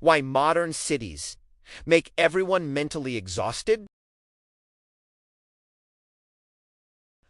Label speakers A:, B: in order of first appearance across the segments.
A: Why modern cities make everyone mentally exhausted?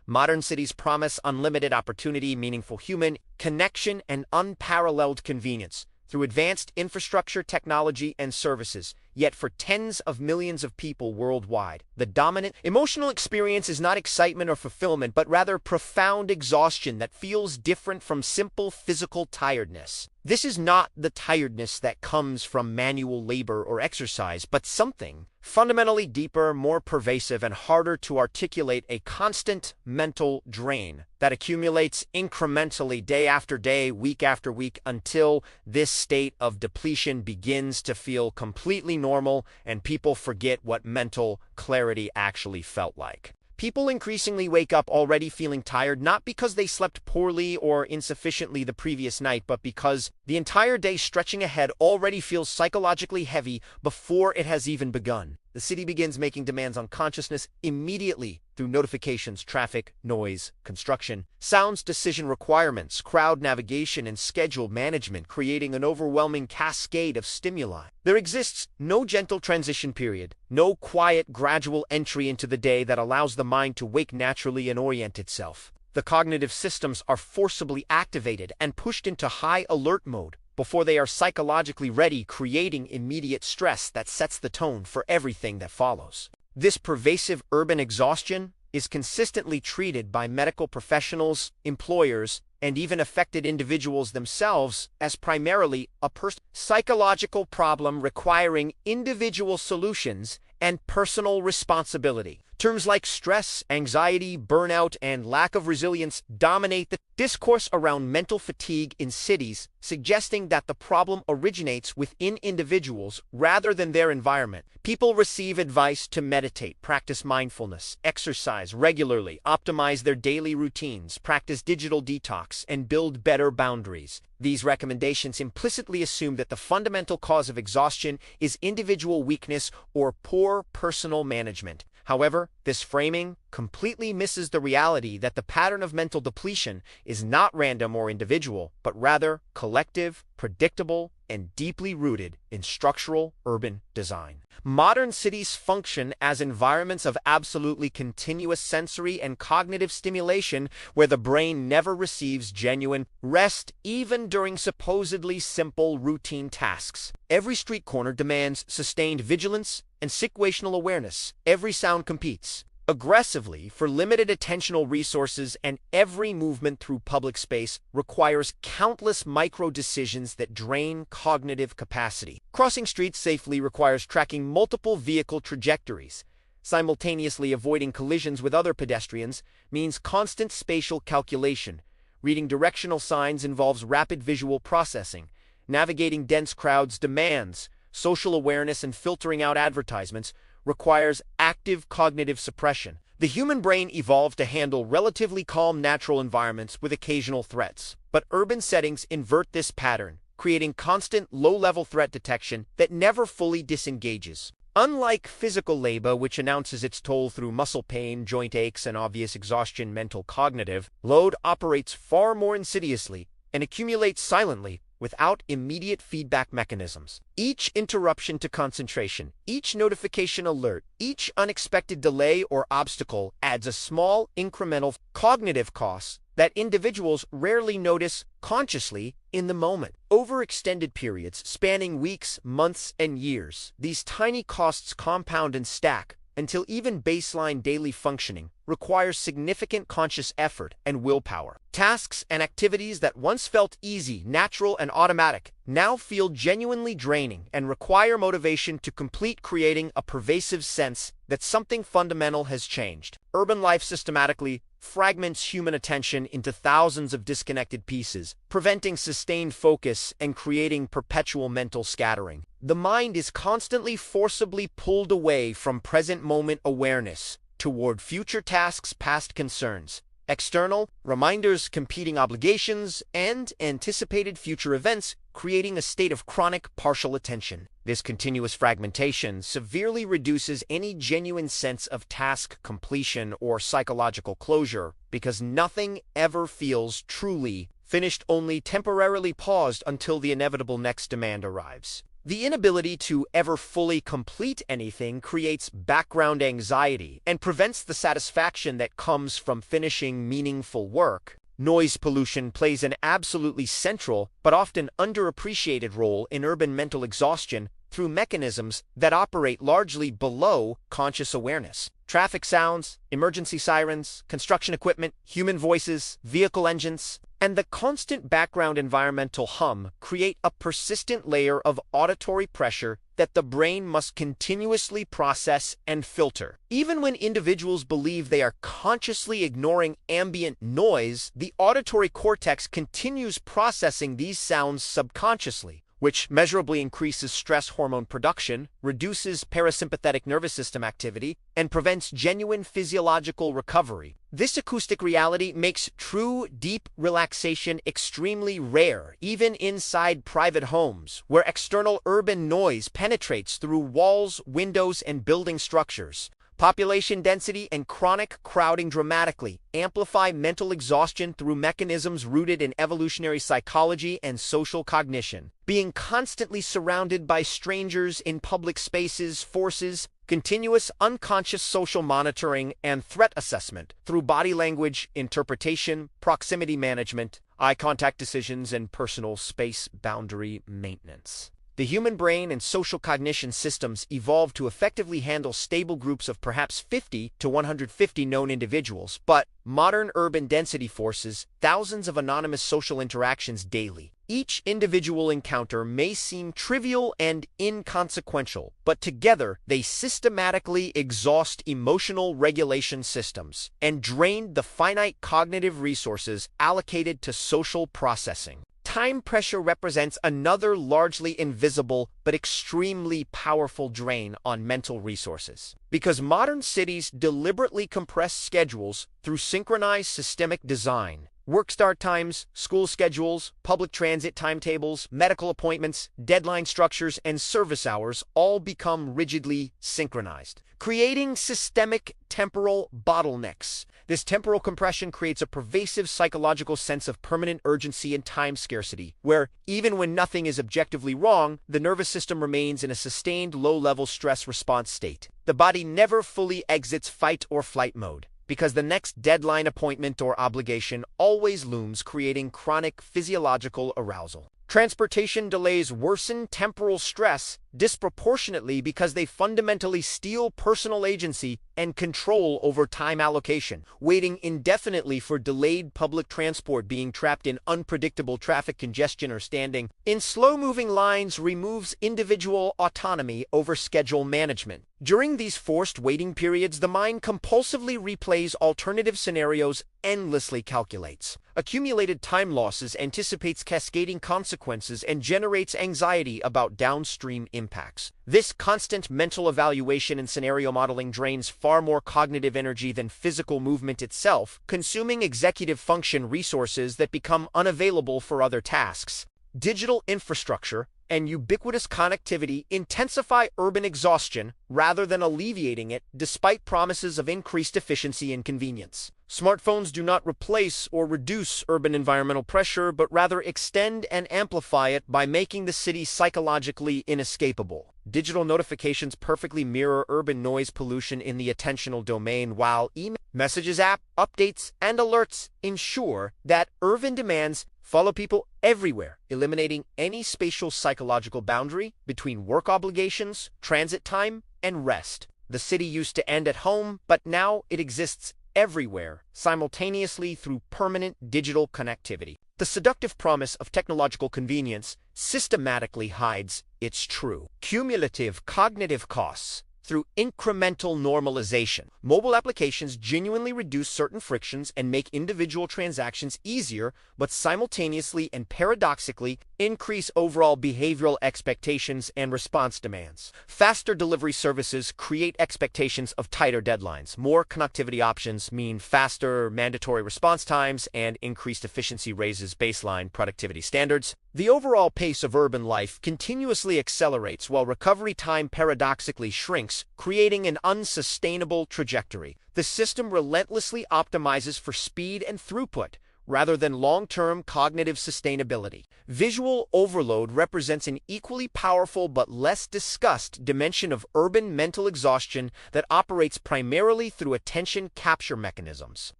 A: Modern cities promise unlimited opportunity, meaningful human connection, and unparalleled convenience through advanced infrastructure, technology, and services. Yet for tens of millions of people worldwide, the dominant emotional experience is not excitement or fulfillment, but rather profound exhaustion that feels different from simple physical tiredness. This is not the tiredness that comes from manual labor or exercise, but something fundamentally deeper, more pervasive, and harder to articulate: a constant mental drain that accumulates incrementally day after day, week after week, until this state of depletion begins to feel completely normal and people forget what mental clarity actually felt like. People increasingly wake up already feeling tired, not because they slept poorly or insufficiently the previous night, but because the entire day stretching ahead already feels psychologically heavy before it has even begun. The city begins making demands on consciousness immediately through notifications, traffic, noise, construction, sounds, decision requirements, crowd navigation, and schedule management, creating an overwhelming cascade of stimuli. There exists no gentle transition period, no quiet, gradual entry into the day that allows the mind to wake naturally and orient itself. The cognitive systems are forcibly activated and pushed into high alert mode before they are psychologically ready, creating immediate stress that sets the tone for everything that follows. This pervasive urban exhaustion is consistently treated by medical professionals, employers, and even affected individuals themselves as primarily a psychological problem requiring individual solutions and personal responsibility. Terms like stress, anxiety, burnout, and lack of resilience dominate the discourse around mental fatigue in cities, suggesting that the problem originates within individuals rather than their environment. People receive advice to meditate, practice mindfulness, exercise regularly, optimize their daily routines, practice digital detox, and build better boundaries. These recommendations implicitly assume that the fundamental cause of exhaustion is individual weakness or poor personal management. However, this framing completely misses the reality that the pattern of mental depletion is not random or individual, but rather collective, predictable, and deeply rooted in structural urban design. Modern cities function as environments of absolutely continuous sensory and cognitive stimulation where the brain never receives genuine rest, even during supposedly simple routine tasks. Every street corner demands sustained vigilance and situational awareness. Every sound competes aggressively for limited attentional resources, and every movement through public space requires countless micro-decisions that drain cognitive capacity. Crossing streets safely requires tracking multiple vehicle trajectories. Simultaneously avoiding collisions with other pedestrians means constant spatial calculation. Reading directional signs involves rapid visual processing. Navigating dense crowds demands social awareness, and filtering out advertisements requires active cognitive suppression. The human brain evolved to handle relatively calm natural environments with occasional threats, but urban settings invert this pattern, creating constant low-level threat detection that never fully disengages. Unlike physical labor, which announces its toll through muscle pain, joint aches, and obvious exhaustion, mental cognitive load operates far more insidiously and accumulates silently, without immediate feedback mechanisms. Each interruption to concentration, each notification alert, each unexpected delay or obstacle adds a small incremental cognitive cost that individuals rarely notice consciously in the moment. Over extended periods, spanning weeks, months, and years, these tiny costs compound and stack until even baseline daily functioning requires significant conscious effort and willpower. Tasks and activities that once felt easy, natural, and automatic now feel genuinely draining and require motivation to complete, creating a pervasive sense that something fundamental has changed. Urban life systematically fragments human attention into thousands of disconnected pieces, preventing sustained focus and creating perpetual mental scattering. The mind is constantly forcibly pulled away from present moment awareness toward future tasks, past concerns, external reminders, competing obligations, and anticipated future events, creating a state of chronic partial attention. This continuous fragmentation severely reduces any genuine sense of task completion or psychological closure, because nothing ever feels truly finished, only temporarily paused until the inevitable next demand arrives. The inability to ever fully complete anything creates background anxiety and prevents the satisfaction that comes from finishing meaningful work. Noise pollution plays an absolutely central but often underappreciated role in urban mental exhaustion through mechanisms that operate largely below conscious awareness. Traffic sounds, emergency sirens, construction equipment, human voices, vehicle engines, and the constant background environmental hum create a persistent layer of auditory pressure that the brain must continuously process and filter. Even when individuals believe they are consciously ignoring ambient noise, the auditory cortex continues processing these sounds subconsciously, which measurably increases stress hormone production, reduces parasympathetic nervous system activity, and prevents genuine physiological recovery. This acoustic reality makes true deep relaxation extremely rare, even inside private homes, where external urban noise penetrates through walls, windows, and building structures. Population density and chronic crowding dramatically amplify mental exhaustion through mechanisms rooted in evolutionary psychology and social cognition. Being constantly surrounded by strangers in public spaces forces continuous unconscious social monitoring and threat assessment through body language, interpretation, proximity management, eye contact decisions, and personal space boundary maintenance. The human brain and social cognition systems evolved to effectively handle stable groups of perhaps 50 to 150 known individuals, but modern urban density forces thousands of anonymous social interactions daily. Each individual encounter may seem trivial and inconsequential, but together they systematically exhaust emotional regulation systems and drain the finite cognitive resources allocated to social processing. Time pressure represents another largely invisible but extremely powerful drain on mental resources. Because modern cities deliberately compress schedules through synchronized systemic design, work start times, school schedules, public transit timetables, medical appointments, deadline structures, and service hours all become rigidly synchronized, creating systemic temporal bottlenecks. This temporal compression creates a pervasive psychological sense of permanent urgency and time scarcity, where, even when nothing is objectively wrong, the nervous system remains in a sustained low-level stress response state. The body never fully exits fight or flight mode, because the next deadline, appointment, or obligation always looms, creating chronic physiological arousal. Transportation delays worsen temporal stress disproportionately because they fundamentally steal personal agency and control over time allocation. Waiting indefinitely for delayed public transport, being trapped in unpredictable traffic congestion, or standing in slow-moving lines removes individual autonomy over schedule management. During these forced waiting periods, the mind compulsively replays alternative scenarios, endlessly calculates accumulated time losses, anticipates cascading consequences, and generates anxiety about downstream impacts. This constant mental evaluation and scenario modeling drains far more cognitive energy than physical movement itself, consuming executive function resources that become unavailable for other tasks. Digital infrastructure and ubiquitous connectivity intensify urban exhaustion rather than alleviating it, despite promises of increased efficiency and convenience. Smartphones do not replace or reduce urban environmental pressure, but rather extend and amplify it by making the city psychologically inescapable. Digital notifications perfectly mirror urban noise pollution in the attentional domain, while messages, app updates, and alerts ensure that urban demands follow people everywhere, eliminating any spatial psychological boundary between work obligations, transit time, and rest. The city used to end at home, but now it exists everywhere, simultaneously through permanent digital connectivity. The seductive promise of technological convenience systematically hides its true cumulative cognitive costs through incremental normalization. Mobile applications genuinely reduce certain frictions and make individual transactions easier, but simultaneously and paradoxically increase overall behavioral expectations and response demands. Faster delivery services create expectations of tighter deadlines. More connectivity options mean faster mandatory response times, and increased efficiency raises baseline productivity standards. The overall pace of urban life continuously accelerates while recovery time paradoxically shrinks, creating an unsustainable trajectory. The system relentlessly optimizes for speed and throughput, rather than long-term cognitive sustainability. Visual overload represents an equally powerful but less discussed dimension of urban mental exhaustion that operates primarily through attention capture mechanisms.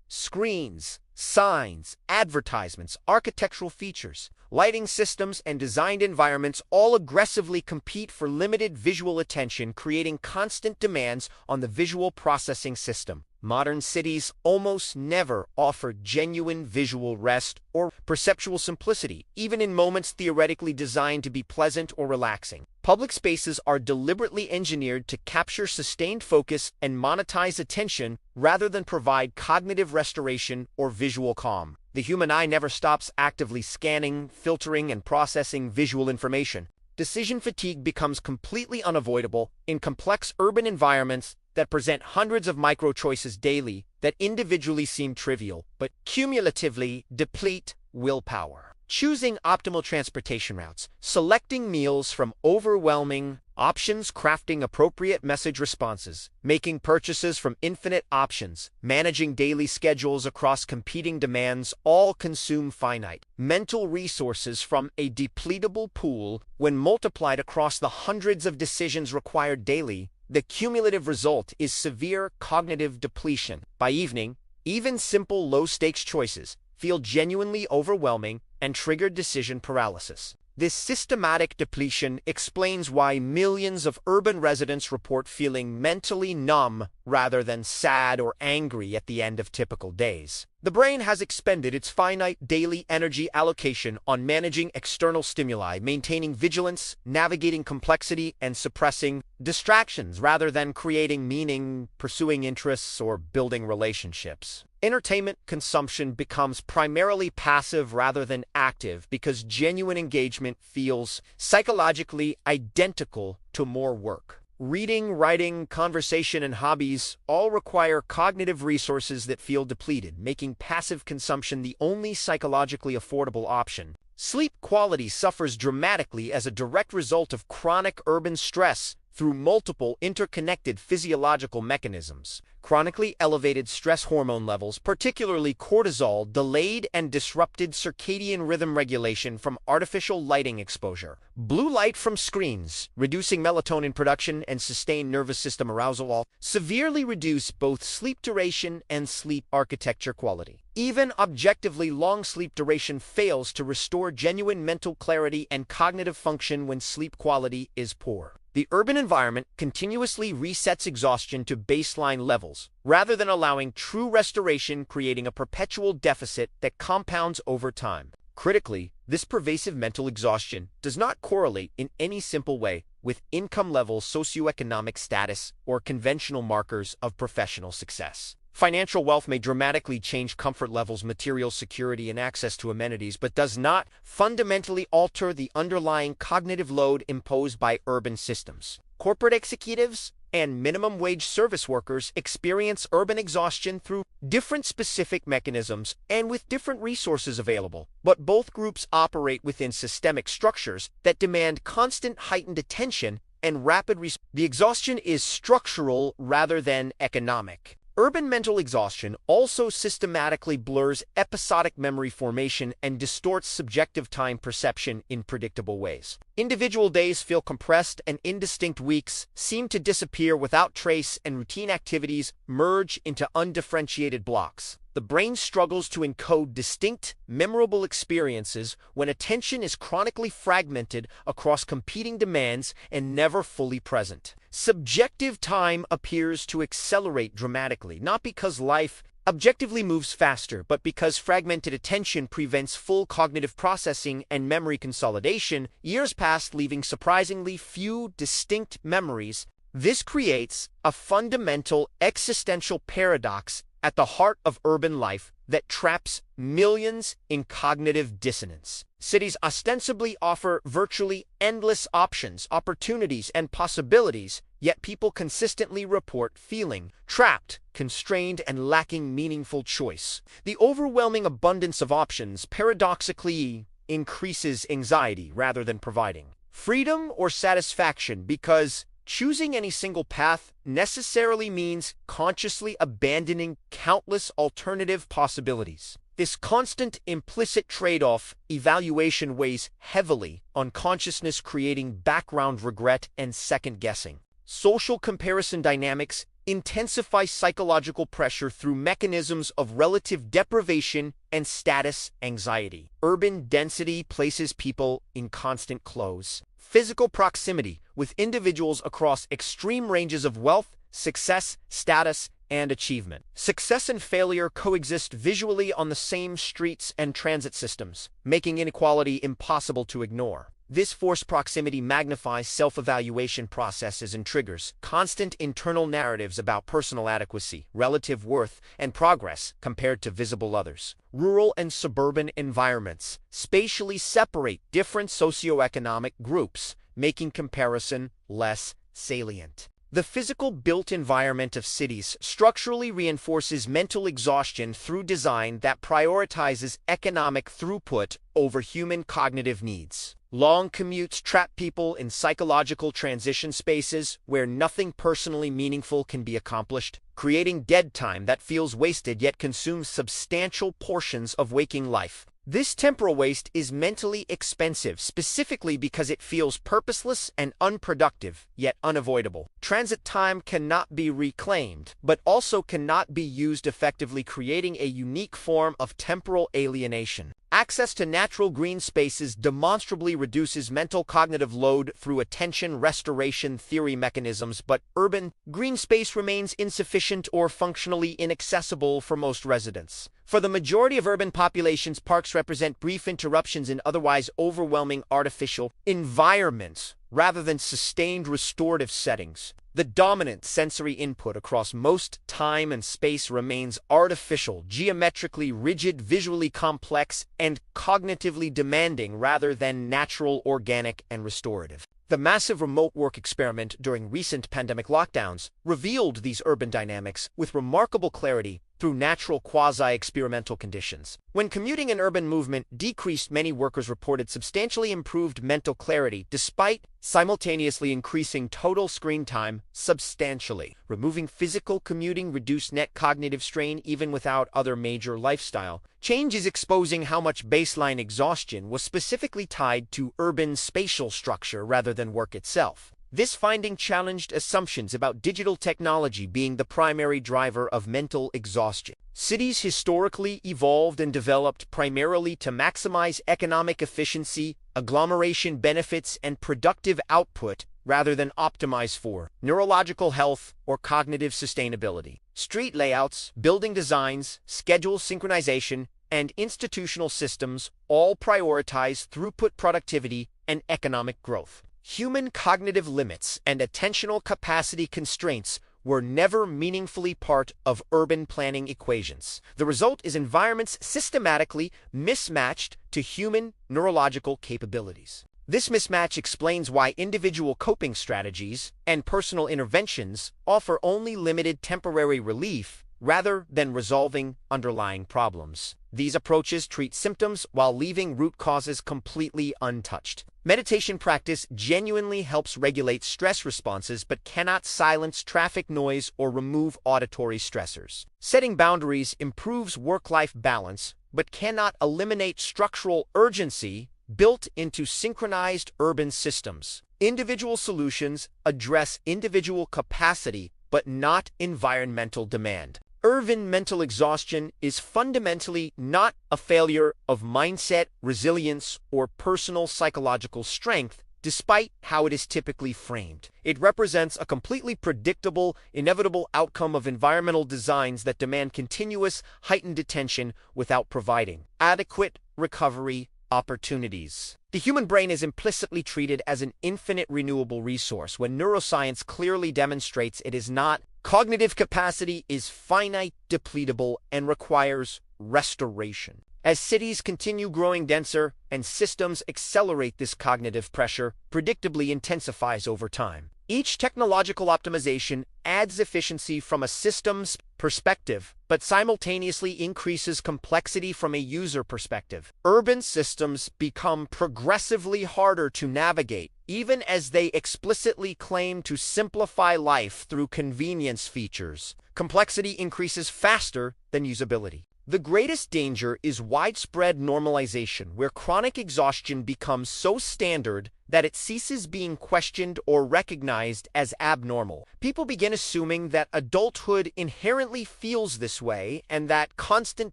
A: Screens, signs, advertisements, architectural features, lighting systems, and designed environments all aggressively compete for limited visual attention, creating constant demands on the visual processing system. Modern cities almost never offer genuine visual rest or perceptual simplicity, even in moments theoretically designed to be pleasant or relaxing. Public spaces are deliberately engineered to capture sustained focus and monetize attention rather than provide cognitive restoration or visual calm. The human eye never stops actively scanning, filtering, and processing visual information. Decision fatigue becomes completely unavoidable in complex urban environments that present hundreds of micro-choices daily that individually seem trivial, but cumulatively deplete willpower. Choosing optimal transportation routes, selecting meals from overwhelming options, crafting appropriate message responses, making purchases from infinite options, managing daily schedules across competing demands all consume finite mental resources from a depletable pool. When multiplied across the hundreds of decisions required daily, the cumulative result is severe cognitive depletion. By evening, even simple low-stakes choices feel genuinely overwhelming and trigger decision paralysis. This systematic depletion explains why millions of urban residents report feeling mentally numb rather than sad or angry at the end of typical days. The brain has expended its finite daily energy allocation on managing external stimuli, maintaining vigilance, navigating complexity, and suppressing distractions rather than creating meaning, pursuing interests, or building relationships. Entertainment consumption becomes primarily passive rather than active because genuine engagement feels psychologically identical to more work. Reading, writing, conversation, and hobbies all require cognitive resources that feel depleted, making passive consumption the only psychologically affordable option. Sleep quality suffers dramatically as a direct result of chronic urban stress through multiple interconnected physiological mechanisms. Chronically elevated stress hormone levels, particularly cortisol, delayed and disrupted circadian rhythm regulation from artificial lighting exposure. Blue light from screens, reducing melatonin production and sustained nervous system arousal all severely reduce both sleep duration and sleep architecture quality. Even objectively long sleep duration fails to restore genuine mental clarity and cognitive function when sleep quality is poor. The urban environment continuously resets exhaustion to baseline levels, rather than allowing true restoration, creating a perpetual deficit that compounds over time. Critically, this pervasive mental exhaustion does not correlate in any simple way with income level, socioeconomic status, or conventional markers of professional success. Financial wealth may dramatically change comfort levels, material security, and access to amenities, but does not fundamentally alter the underlying cognitive load imposed by urban systems. Corporate executives and minimum wage service workers experience urban exhaustion through different specific mechanisms and with different resources available, but both groups operate within systemic structures that demand constant heightened attention and rapid response. The exhaustion is structural rather than economic. Urban mental exhaustion also systematically blurs episodic memory formation and distorts subjective time perception in predictable ways. Individual days feel compressed and indistinct weeks seem to disappear without trace, and routine activities merge into undifferentiated blocks. The brain struggles to encode distinct, memorable experiences when attention is chronically fragmented across competing demands and never fully present. Subjective time appears to accelerate dramatically, not because life objectively moves faster, but because fragmented attention prevents full cognitive processing and memory consolidation. Years pass, leaving surprisingly few distinct memories. This creates a fundamental existential paradox at the heart of urban life that traps millions in cognitive dissonance. Cities ostensibly offer virtually endless options, opportunities, and possibilities, yet people consistently report feeling trapped, constrained, and lacking meaningful choice. The overwhelming abundance of options paradoxically increases anxiety rather than providing freedom or satisfaction, because choosing any single path necessarily means consciously abandoning countless alternative possibilities. This constant implicit trade-off evaluation weighs heavily on consciousness, creating background regret and second-guessing. Social comparison dynamics intensify psychological pressure through mechanisms of relative deprivation and status anxiety. Urban density places people in constant close physical proximity with individuals across extreme ranges of wealth, success, status, and achievement. Success and failure coexist visually on the same streets and transit systems, making inequality impossible to ignore. This forced proximity magnifies self-evaluation processes and triggers constant internal narratives about personal adequacy, relative worth, and progress compared to visible others. Rural and suburban environments spatially separate different socioeconomic groups, making comparison less salient. The physical built environment of cities structurally reinforces mental exhaustion through design that prioritizes economic throughput over human cognitive needs. Long commutes trap people in psychological transition spaces where nothing personally meaningful can be accomplished, creating dead time that feels wasted yet consumes substantial portions of waking life. This temporal waste is mentally expensive, specifically because it feels purposeless and unproductive, yet unavoidable. Transit time cannot be reclaimed, but also cannot be used effectively, creating a unique form of temporal alienation. Access to natural green spaces demonstrably reduces mental cognitive load through attention restoration theory mechanisms, but urban green space remains insufficient or functionally inaccessible for most residents. For the majority of urban populations, parks represent brief interruptions in otherwise overwhelming artificial environments rather than sustained restorative settings. The dominant sensory input across most time and space remains artificial, geometrically rigid, visually complex, and cognitively demanding rather than natural, organic, and restorative. The massive remote work experiment during recent pandemic lockdowns revealed these urban dynamics with remarkable clarity through natural quasi-experimental conditions. When commuting and urban movement decreased, many workers reported substantially improved mental clarity despite simultaneously increasing total screen time substantially. Removing physical commuting reduced net cognitive strain even without other major lifestyle changes, exposing how much baseline exhaustion was specifically tied to urban spatial structure rather than work itself. This finding challenged assumptions about digital technology being the primary driver of mental exhaustion. Cities historically evolved and developed primarily to maximize economic efficiency, agglomeration benefits, and productive output rather than optimize for neurological health or cognitive sustainability. Street layouts, building designs, schedule synchronization, and institutional systems all prioritize throughput, productivity, and economic growth. Human cognitive limits and attentional capacity constraints were never meaningfully part of urban planning equations. The result is environments systematically mismatched to human neurological capabilities. This mismatch explains why individual coping strategies and personal interventions offer only limited temporary relief rather than resolving underlying problems. These approaches treat symptoms while leaving root causes completely untouched. Meditation practice genuinely helps regulate stress responses but cannot silence traffic noise or remove auditory stressors. Setting boundaries improves work-life balance but cannot eliminate structural urgency built into synchronized urban systems. Individual solutions address individual capacity but not environmental demand. Urban mental exhaustion is fundamentally not a failure of mindset, resilience, or personal psychological strength, despite how it is typically framed. It represents a completely predictable, inevitable outcome of environmental designs that demand continuous, heightened attention without providing adequate recovery opportunities. The human brain is implicitly treated as an infinite renewable resource when neuroscience clearly demonstrates it is not. Cognitive capacity is finite, depletable, and requires restoration. As cities continue growing denser and systems accelerate, this cognitive pressure predictably intensifies over time. Each technological optimization adds efficiency from a system's perspective, but simultaneously increases complexity from a user perspective. Urban systems become progressively harder to navigate, even as they explicitly claim to simplify life through convenience features. Complexity increases faster than usability. The greatest danger is widespread normalization, where chronic exhaustion becomes so standard that it ceases being questioned or recognized as abnormal. People begin assuming that adulthood inherently feels this way and that constant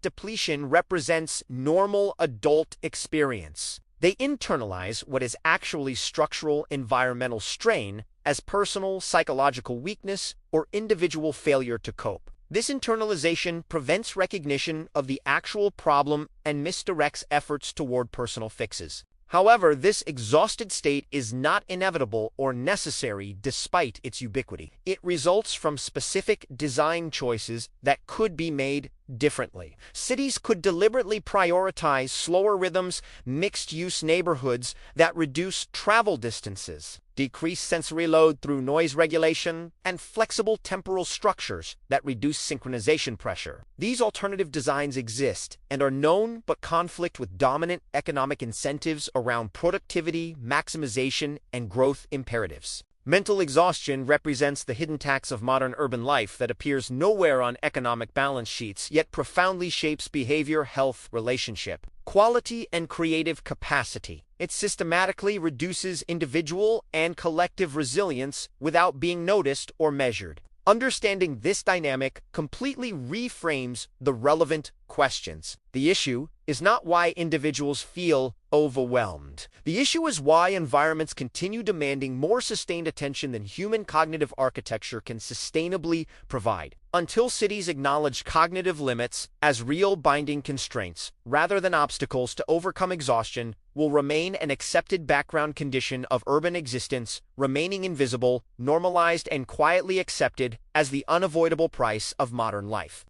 A: depletion represents normal adult experience. They internalize what is actually structural environmental strain as personal psychological weakness or individual failure to cope. This internalization prevents recognition of the actual problem and misdirects efforts toward personal fixes. However, this exhausted state is not inevitable or necessary despite its ubiquity. It results from specific design choices that could be made differently. Cities could deliberately prioritize slower rhythms, mixed-use neighborhoods that reduce travel distances, decrease sensory load through noise regulation, and flexible temporal structures that reduce synchronization pressure. These alternative designs exist and are known but conflict with dominant economic incentives around productivity, maximization, and growth imperatives. Mental exhaustion represents the hidden tax of modern urban life that appears nowhere on economic balance sheets, yet profoundly shapes behavior, health, relationship, quality, and creative capacity. It systematically reduces individual and collective resilience without being noticed or measured. Understanding this dynamic completely reframes the relevant questions. The issue is not why individuals feel overwhelmed. The issue is why environments continue demanding more sustained attention than human cognitive architecture can sustainably provide. Until cities acknowledge cognitive limits as real binding constraints, rather than obstacles to overcome exhaustion, will remain an accepted background condition of urban existence, remaining invisible, normalized, and quietly accepted as the unavoidable price of modern life.